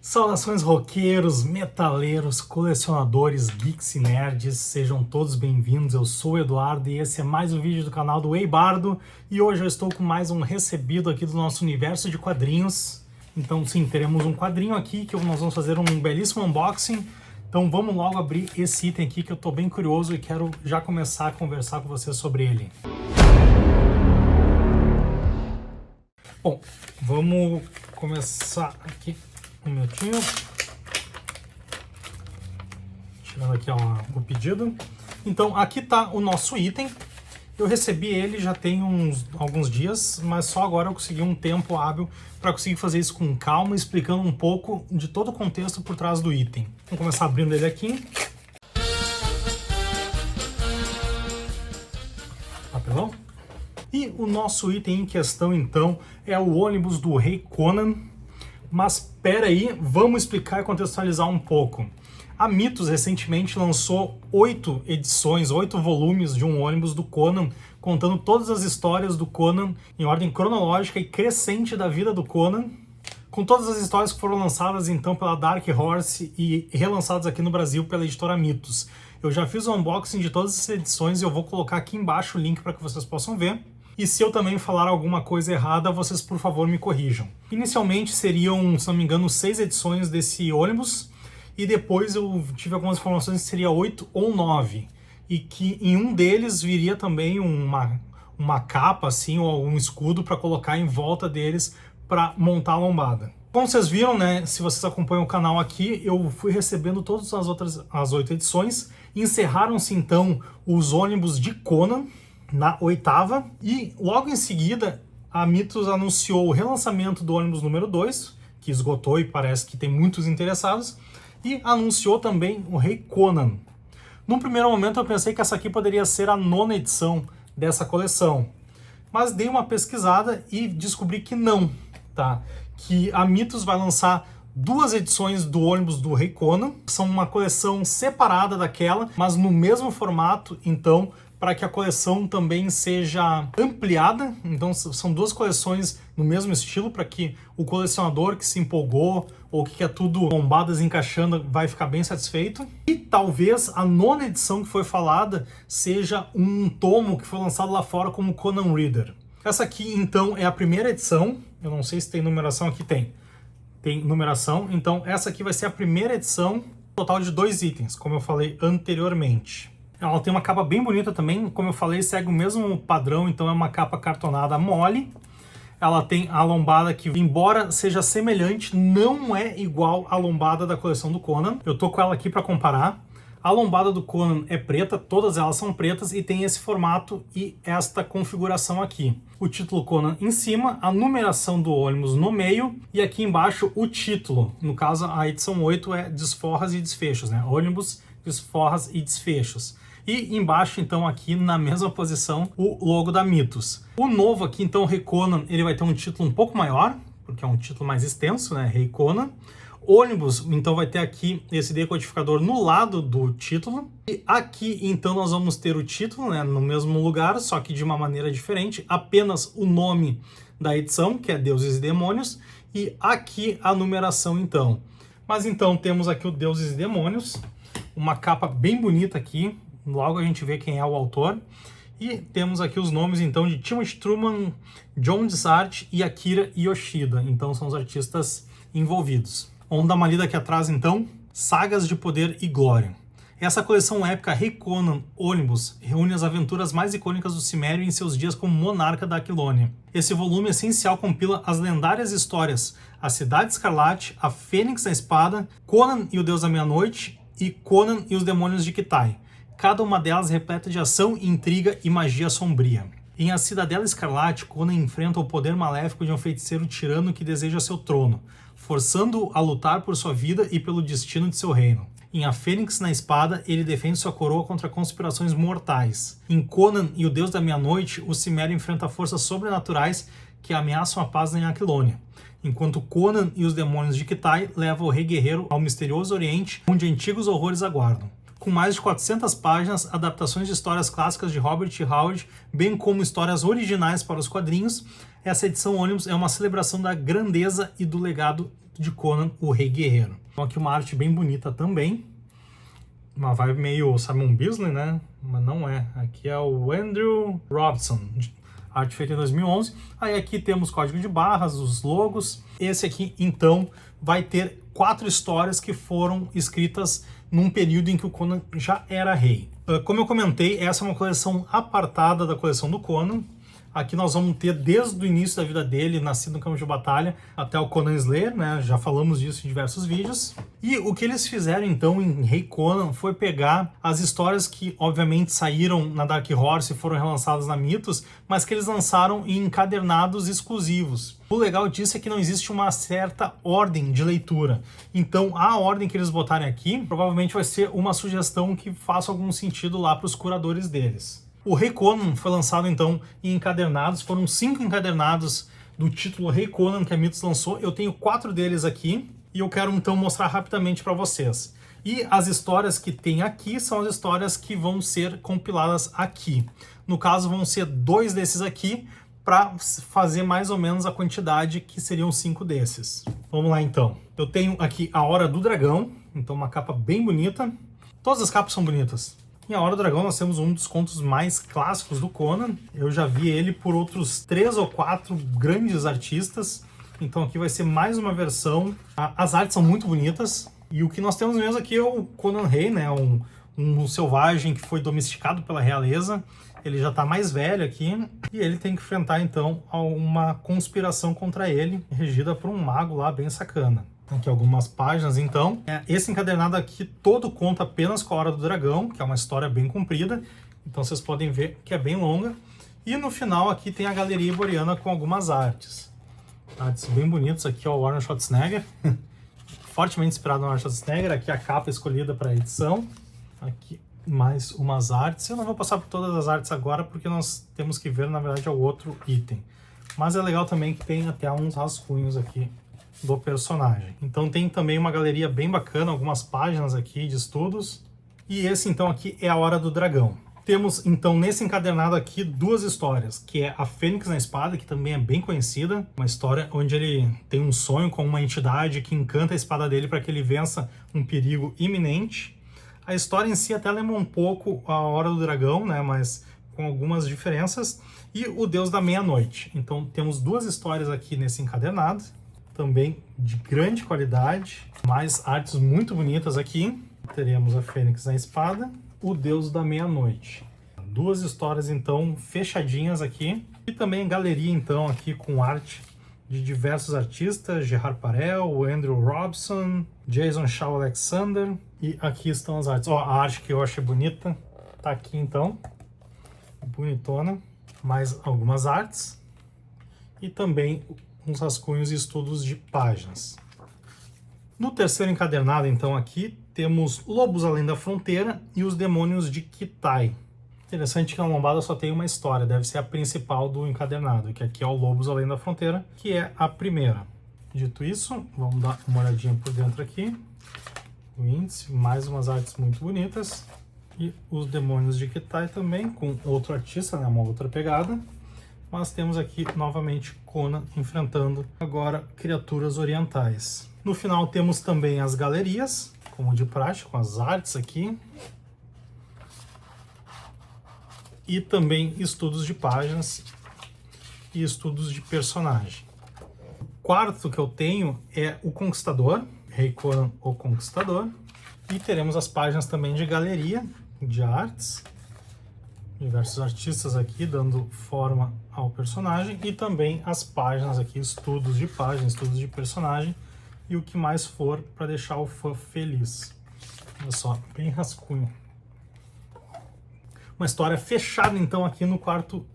Saudações roqueiros, metaleiros, colecionadores, geeks e nerds, sejam todos bem-vindos. Eu sou o Eduardo e esse é mais um vídeo do canal do Ei Bardo. E hoje eu estou com mais um recebido aqui do nosso universo de quadrinhos. Então sim, teremos um quadrinho aqui que nós vamos fazer um belíssimo unboxing. Então vamos logo abrir esse item aqui que eu estou bem curioso e quero já começar a conversar com vocês sobre ele. Bom, vamos começar aqui. Um minutinho. Tirando aqui o pedido. Então, aqui está o nosso item. Eu recebi ele já tem alguns dias, mas só agora eu consegui um tempo hábil para conseguir fazer isso com calma, explicando um pouco de todo o contexto por trás do item. Vamos começar abrindo ele aqui. Papelão. E o nosso item em questão, então, é o ônibus do Rei Conan. Mas espera aí, vamos explicar e contextualizar um pouco. A Mythos recentemente lançou 8 edições, 8 volumes de um ônibus do Conan, contando todas as histórias do Conan em ordem cronológica e crescente da vida do Conan, com todas as histórias que foram lançadas então pela Dark Horse e relançadas aqui no Brasil pela editora Mythos. Eu já fiz o unboxing de todas essas edições e eu vou colocar aqui embaixo o link para que vocês possam ver. E se eu também falar alguma coisa errada, vocês por favor me corrijam. Inicialmente seriam, se não me engano, 6 edições desse ônibus, e depois eu tive algumas informações que seria 8 ou 9, e que em um deles viria também uma capa assim, ou um escudo para colocar em volta deles para montar a lombada. Como vocês viram, né, se vocês acompanham o canal aqui, eu fui recebendo todas as 8 edições, encerraram-se então os ônibus de Conan, na 8ª, e logo em seguida a Mythos anunciou o relançamento do ônibus número 2, que esgotou e parece que tem muitos interessados, e anunciou também o Rei Conan. Num primeiro momento eu pensei que essa aqui poderia ser a 9ª edição dessa coleção, mas dei uma pesquisada e descobri que não, tá? Que a Mythos vai lançar 2 edições do ônibus do Rei Conan, são uma coleção separada daquela, mas no mesmo formato, então, para que a coleção também seja ampliada. Então são 2 coleções no mesmo estilo, para que o colecionador que se empolgou ou que quer tudo bombadas encaixando vai ficar bem satisfeito. E talvez a 9ª edição que foi falada seja um tomo que foi lançado lá fora como Conan Reader. Essa aqui então é a primeira edição, eu não sei se tem numeração aqui, tem numeração, então essa aqui vai ser a primeira edição, total de 2 itens, como eu falei anteriormente. Ela tem uma capa bem bonita também, como eu falei, segue o mesmo padrão, então é uma capa cartonada mole. Ela tem a lombada que, embora seja semelhante, não é igual à lombada da coleção do Conan. Eu tô com ela aqui para comparar. A lombada do Conan é preta, todas elas são pretas e tem esse formato e esta configuração aqui. O título Conan em cima, a numeração do ônibus no meio e aqui embaixo o título. No caso, a edição 8 é Desforras e Desfechos, né? Ônibus, Desforras e Desfechos. E embaixo, então, aqui na mesma posição, o logo da Mythos. O novo aqui, então, Rei Conan, ele vai ter um título um pouco maior, porque é um título mais extenso, né? Rei Conan. Ônibus, então, vai ter aqui esse decodificador no lado do título. E aqui, então, nós vamos ter o título, né? No mesmo lugar, só que de uma maneira diferente. Apenas o nome da edição, que é Deuses e Demônios. E aqui a numeração, então. Mas, então, temos aqui o Deuses e Demônios. Uma capa bem bonita aqui. Logo a gente vê quem é o autor. E temos aqui os nomes, então, de Timothy Truman, John Desart e Akira Yoshida. Então, são os artistas envolvidos. Vamos dar uma lida aqui atrás, então. Sagas de Poder e Glória. Essa coleção épica Rei Conan Ônibus reúne as aventuras mais icônicas do Cimério em seus dias como monarca da Aquilônia. Esse volume essencial compila as lendárias histórias A Cidade Escarlate, A Fênix na Espada, Conan e o Deus da Meia-Noite e Conan e os Demônios de Kitai. Cada uma delas repleta de ação, intriga e magia sombria. Em A Cidadela Escarlate, Conan enfrenta o poder maléfico de um feiticeiro tirano que deseja seu trono, forçando-o a lutar por sua vida e pelo destino de seu reino. Em A Fênix na Espada, ele defende sua coroa contra conspirações mortais. Em Conan e o Deus da Meia-Noite, o Cimério enfrenta forças sobrenaturais que ameaçam a paz em Aquilônia. Enquanto Conan e os Demônios de Kitai levam o Rei Guerreiro ao misterioso Oriente, onde antigos horrores aguardam. Com mais de 400 páginas, adaptações de histórias clássicas de Robert E. Howard, bem como histórias originais para os quadrinhos, essa edição ônibus é uma celebração da grandeza e do legado de Conan, o Rei Guerreiro. Então aqui uma arte bem bonita também, uma vibe meio Simon Bisley, né? Mas não é. Aqui é o Andrew Robson, arte feita em 2011. Aí aqui temos código de barras, os logos. Esse aqui, então, vai ter 4 histórias que foram escritas num período em que o Conan já era rei. Como eu comentei, essa é uma coleção apartada da coleção do Conan. Aqui nós vamos ter desde o início da vida dele, nascido no campo de batalha, até o Conan Slayer, né? Já falamos disso em diversos vídeos. E o que eles fizeram então em Rei Conan foi pegar as histórias que obviamente saíram na Dark Horse e foram relançadas na Mythos, mas que eles lançaram em encadernados exclusivos. O legal disso é que não existe uma certa ordem de leitura. Então a ordem que eles botarem aqui provavelmente vai ser uma sugestão que faça algum sentido lá para os curadores deles. O Rei Conan foi lançado então em encadernados, foram 5 encadernados do título Rei Conan que a Mythos lançou. Eu tenho 4 deles aqui e eu quero então mostrar rapidamente para vocês. E as histórias que tem aqui são as histórias que vão ser compiladas aqui. No caso vão ser 2 desses aqui para fazer mais ou menos a quantidade que seriam 5 desses. Vamos lá então. Eu tenho aqui A Hora do Dragão, então uma capa bem bonita. Todas as capas são bonitas. Em A Hora do Dragão nós temos um dos contos mais clássicos do Conan. Eu já vi ele por outros 3 ou 4 grandes artistas. Então aqui vai ser mais uma versão. As artes são muito bonitas. E o que nós temos mesmo aqui é o Conan Rei, né? Um selvagem que foi domesticado pela realeza. Ele já está mais velho aqui. E ele tem que enfrentar então uma conspiração contra ele, regida por um mago lá bem sacana. Aqui algumas páginas, então. Esse encadernado aqui todo conta apenas com A Hora do Dragão, que é uma história bem comprida. Então vocês podem ver que é bem longa. E no final aqui tem a Galeria Iboriana com algumas artes. Artes bem bonitas. Aqui é o Arnold Schwarzenegger. Fortemente inspirado no Arnold Schwarzenegger. Aqui a capa escolhida para a edição. Aqui mais umas artes. Eu não vou passar por todas as artes agora, porque nós temos que ver, na verdade, é o outro item. Mas é legal também que tem até uns rascunhos aqui do personagem. Então tem também uma galeria bem bacana, algumas páginas aqui de estudos. E esse então aqui é A Hora do Dragão. Temos então nesse encadernado aqui 2 histórias, que é A Fênix na Espada, que também é bem conhecida, uma história onde ele tem um sonho com uma entidade que encanta a espada dele para que ele vença um perigo iminente. A história em si até lembra um pouco A Hora do Dragão, né, mas com algumas diferenças. E O Deus da Meia-Noite. Então temos 2 histórias aqui nesse encadernado, também de grande qualidade, mais artes muito bonitas aqui. Teremos A Fênix na Espada, O Deus da Meia-Noite. 2 histórias então fechadinhas aqui. E também galeria então aqui com arte de diversos artistas, Gerard Parel, Andrew Robson, Jason Shaw Alexander. E aqui estão as artes. Ó, a arte que eu achei bonita tá aqui então, bonitona. Mais algumas artes e também uns rascunhos e estudos de páginas. No terceiro encadernado, então, aqui temos Lobos Além da Fronteira e Os Demônios de Kitai. Interessante que a lombada só tem uma história, deve ser a principal do encadernado, que aqui é o Lobos Além da Fronteira, que é a primeira. Dito isso, vamos dar uma olhadinha por dentro aqui. O índice, mais umas artes muito bonitas. E Os Demônios de Kitai também, com outro artista, né, uma outra pegada. Mas temos aqui novamente Conan enfrentando agora criaturas orientais. No final temos também as galerias, como de praxe, com as artes aqui. E também estudos de páginas e estudos de personagem. O quarto que eu tenho é o Conquistador, Rei Conan, o Conquistador. E teremos as páginas também de galeria, de artes. Diversos artistas aqui dando forma ao personagem e também as páginas aqui, estudos de página, estudos de personagem e o que mais for para deixar o fã feliz. Olha só, bem rascunho. Uma história fechada então aqui no quarto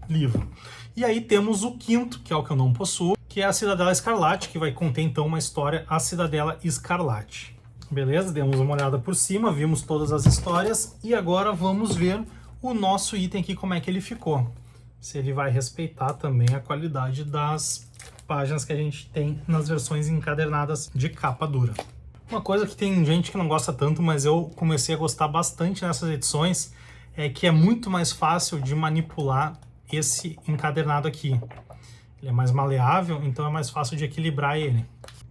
livro. E aí temos o quinto, que é o que eu não possuo, que é a Cidadela Escarlate, que vai conter então uma história, a Cidadela Escarlate. Beleza? Demos uma olhada por cima, vimos todas as histórias e agora vamos ver o nosso item aqui, como é que ele ficou. Se ele vai respeitar também a qualidade das páginas que a gente tem nas versões encadernadas de capa dura. Uma coisa que tem gente que não gosta tanto, mas eu comecei a gostar bastante nessas edições, é que é muito mais fácil de manipular esse encadernado aqui. Ele é mais maleável, então é mais fácil de equilibrar ele.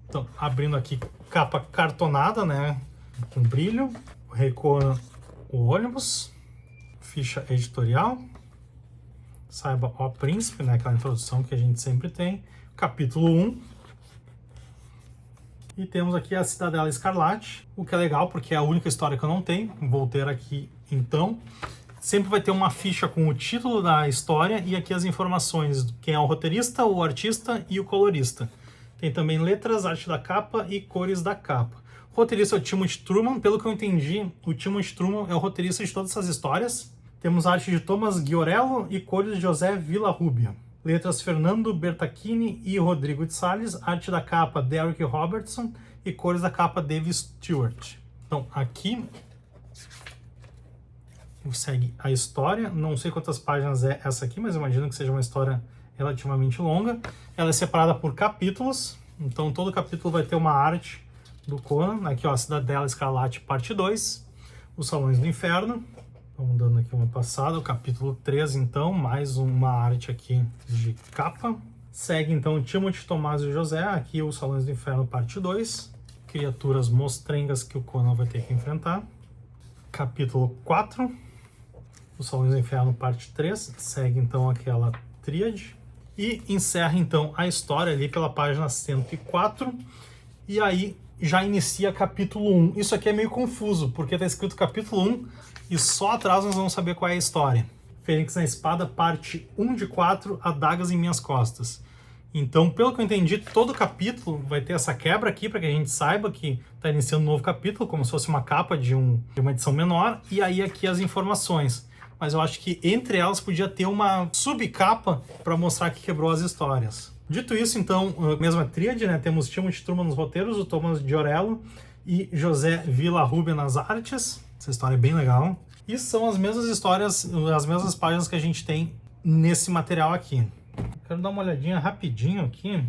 Então, abrindo aqui capa cartonada, né? Com brilho. O Rei Conan, o ônibus. Ficha editorial. Saiba, ó Príncipe, né? Aquela introdução que a gente sempre tem. Capítulo 1. E temos aqui a Cidadela Escarlate, o que é legal porque é a única história que eu não tenho. Vou ter aqui então. Sempre vai ter uma ficha com o título da história e aqui as informações, quem é o roteirista, o artista e o colorista. Tem também letras, arte da capa e cores da capa. O roteirista é o Timothy Truman. Pelo que eu entendi, o Timothy Truman é o roteirista de todas essas histórias. Temos arte de Thomas Ghiorello e cores de José Villarrubia. Letras Fernando Bertacchini e Rodrigo de Salles. Arte da capa Derek Robertson e cores da capa Dave Stewart. Então aqui segue a história. Não sei quantas páginas é essa aqui, mas imagino que seja uma história relativamente longa. Ela é separada por capítulos. Então todo capítulo vai ter uma arte do Conan. Aqui, ó, a Cidadela Escarlate, parte 2. Os Salões do Inferno. Vamos dando aqui uma passada. O capítulo 3, então, mais uma arte aqui de capa. Segue, então, Timothy, Tomás e José. Aqui, os Salões do Inferno, parte 2. Criaturas mostrengas que o Conan vai ter que enfrentar. Capítulo 4. Os Salões do Inferno, parte 3. Segue, então, aquela tríade. E encerra, então, a história ali pela página 104. E aí, já inicia capítulo 1. Isso aqui é meio confuso, porque está escrito capítulo 1 e só atrás nós vamos saber qual é a história. Fênix na Espada, parte 1 de 4, Adagas em Minhas Costas. Então, pelo que eu entendi, todo capítulo vai ter essa quebra aqui, para que a gente saiba que está iniciando um novo capítulo, como se fosse uma capa de uma edição menor, e aí aqui as informações. Mas eu acho que entre elas podia ter uma subcapa para mostrar que quebrou as histórias. Dito isso, então, a mesma tríade, né? Temos Timothy Truman nos roteiros, o Thomas Ghiorello e José Villarrubia nas artes. Essa história é bem legal. E são as mesmas histórias, as mesmas páginas que a gente tem nesse material aqui. Quero dar uma olhadinha rapidinho aqui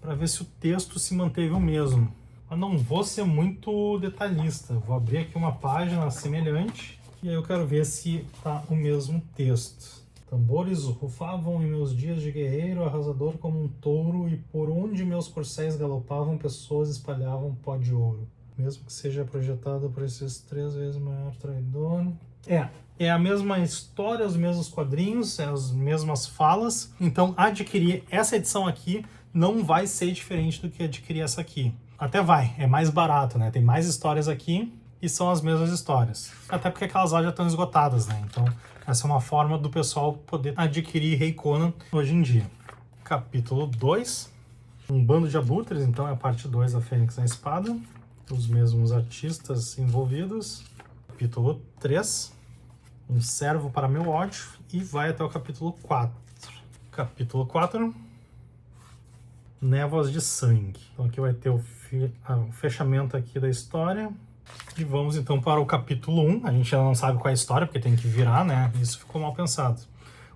para ver se o texto se manteve o mesmo. Eu não vou ser muito detalhista. Vou abrir aqui uma página semelhante e aí eu quero ver se tá o mesmo texto. Tambores rufavam em meus dias de guerreiro, arrasador como um touro, e por onde meus corcéis galopavam, pessoas espalhavam pó de ouro. Mesmo que seja projetado por esses 3 vezes maior traidor. É a mesma história, os mesmos quadrinhos, as mesmas falas. Então, adquirir essa edição aqui não vai ser diferente do que adquirir essa aqui. Até vai, é mais barato, né? Tem mais histórias aqui e são as mesmas histórias. Até porque aquelas lá já estão esgotadas, né? Então, essa é uma forma do pessoal poder adquirir Rei Conan hoje em dia. Capítulo 2. Um bando de abutres, então é a parte 2 da Fênix na Espada. Os mesmos artistas envolvidos. Capítulo 3. Um servo para meu ódio. E vai até o capítulo 4. Capítulo 4. Névoas de sangue. Então aqui vai ter o fechamento aqui da história. E vamos então para o capítulo 1. A gente ainda não sabe qual é a história, porque tem que virar, né? Isso ficou mal pensado.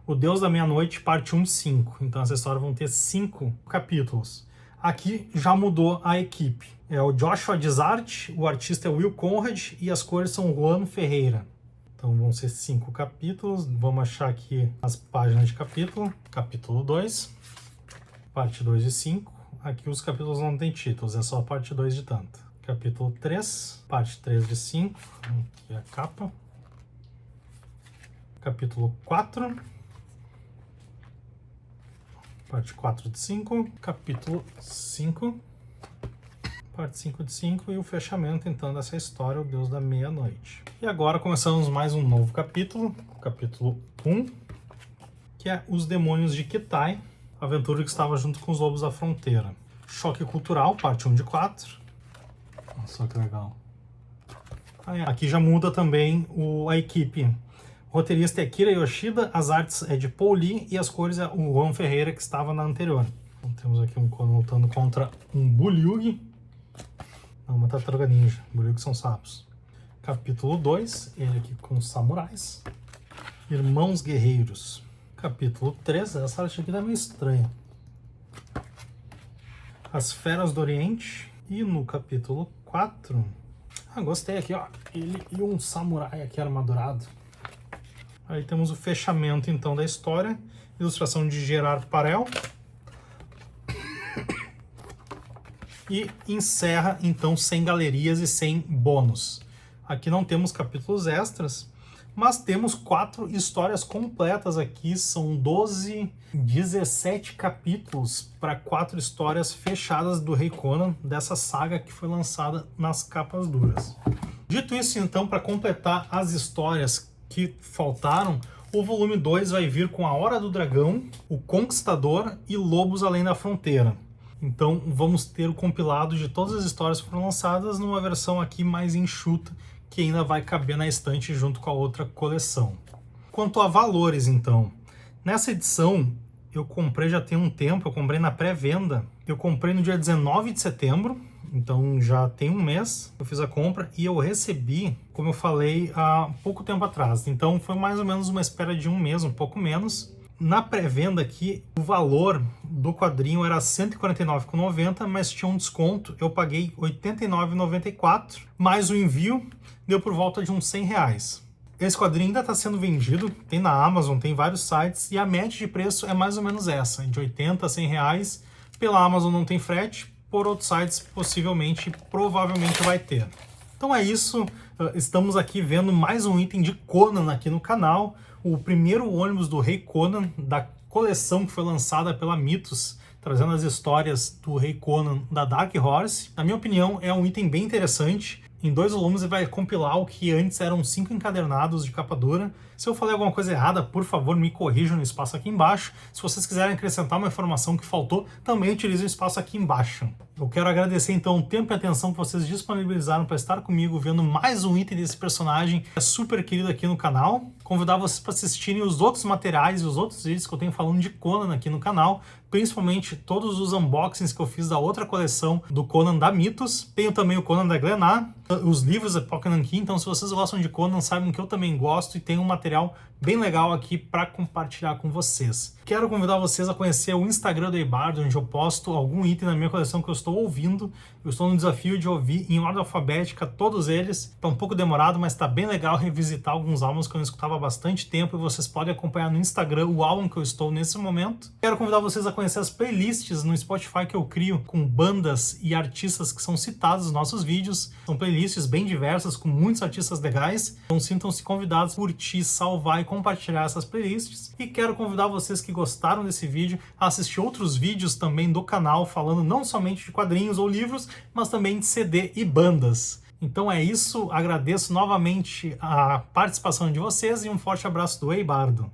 O Deus da Meia-Noite, parte 1 de 5. Então essa história vão ter 5 capítulos. Aqui já mudou a equipe. É o Joshua Dizart, o artista é o Will Conrad e as cores são Juan Ferreira. Então vão ser 5 capítulos. Vamos achar aqui as páginas de capítulo. Capítulo 2, parte 2 de 5. Aqui os capítulos não tem títulos, é só a parte 2 de tanto. Capítulo 3, parte 3 de 5. Aqui a capa. Capítulo 4. Parte 4 de 5. Capítulo 5. Parte 5 de 5 e o fechamento então dessa história, o Deus da Meia-Noite. E agora começamos mais um novo capítulo, capítulo 1, que é Os Demônios de Kitai, aventura que estava junto com os Lobos da Fronteira. Choque Cultural, parte 1 de 4. Nossa, só que legal. Aqui já muda também a equipe. O roteirista é Akira Yoshida, as artes é de Paul Lee e as cores é o Juan Ferreira, que estava na anterior. Então temos aqui um Conan lutando contra um Bulyug. Não, uma tartaruga ninja. Bulyug são sapos. Capítulo 2, ele aqui com os samurais. Irmãos Guerreiros. Capítulo 3, essa arte aqui tá meio estranha. As Feras do Oriente. E no capítulo 4... gostei aqui, ó. Ele e um samurai aqui armadurado. Aí temos o fechamento, então, da história. Ilustração de Gerard Parel. e encerra então sem galerias e sem bônus. Aqui não temos capítulos extras, mas temos 4 histórias completas aqui, são 17 capítulos para 4 histórias fechadas do Rei Conan, dessa saga que foi lançada nas capas duras. Dito isso, então, para completar as histórias que faltaram, o volume 2 vai vir com A Hora do Dragão, O Conquistador e Lobos Além da Fronteira. Então vamos ter o compilado de todas as histórias que foram lançadas numa versão aqui mais enxuta, que ainda vai caber na estante junto com a outra coleção. Quanto a valores, então, nessa edição eu comprei já tem um tempo, eu comprei na pré-venda, eu comprei no dia 19 de setembro, então já tem um mês eu fiz a compra e eu recebi, como eu falei, há pouco tempo atrás, então foi mais ou menos uma espera de um mês, um pouco menos. Na pré-venda aqui, o valor do quadrinho era R$ 149,90, mas tinha um desconto, eu paguei R$ 89,94, mais o envio deu por volta de uns R$100. Esse quadrinho ainda está sendo vendido, tem na Amazon, tem vários sites, e a média de preço é mais ou menos essa, de 80 a R$100. Pela Amazon não tem frete, por outros sites possivelmente, provavelmente vai ter. Então é isso, estamos aqui vendo mais um item de Conan aqui no canal, o primeiro ônibus do Rei Conan, da coleção que foi lançada pela Mitos, trazendo as histórias do Rei Conan da Dark Horse. Na minha opinião, é um item bem interessante. Em 2 volumes ele vai compilar o que antes eram 5 encadernados de capa dura. Se eu falei alguma coisa errada, por favor, me corrijam no espaço aqui embaixo. Se vocês quiserem acrescentar uma informação que faltou, também utilizem o espaço aqui embaixo. Eu quero agradecer então o tempo e a atenção que vocês disponibilizaram para estar comigo vendo mais um item desse personagem que é super querido aqui no canal. Convidar vocês para assistirem os outros materiais e os outros vídeos que eu tenho falando de Conan aqui no canal, principalmente todos os unboxings que eu fiz da outra coleção do Conan da Mitos. Tenho também o Conan da Glenar, os livros da Pocket Nankin, então se vocês gostam de Conan, saibam que eu também gosto e tenho um material bem legal aqui para compartilhar com vocês. Quero convidar vocês a conhecer o Instagram do Eibardo, onde eu posto algum item da minha coleção que eu estou ouvindo. Eu estou no desafio de ouvir em ordem alfabética todos eles. Está um pouco demorado, mas está bem legal revisitar alguns álbuns que eu não escutava há bastante tempo e vocês podem acompanhar no Instagram o álbum que eu estou nesse momento. Quero convidar vocês a conhecer as playlists no Spotify que eu crio com bandas e artistas que são citados nos nossos vídeos. São playlists bem diversas, com muitos artistas legais. Então sintam-se convidados a curtir, salvar e compartilhar essas playlists. E quero convidar vocês que gostaram desse vídeo a assistir outros vídeos também do canal, falando não somente de quadrinhos ou livros, mas também de CD e bandas. Então é isso, agradeço novamente a participação de vocês e um forte abraço do Eibardo.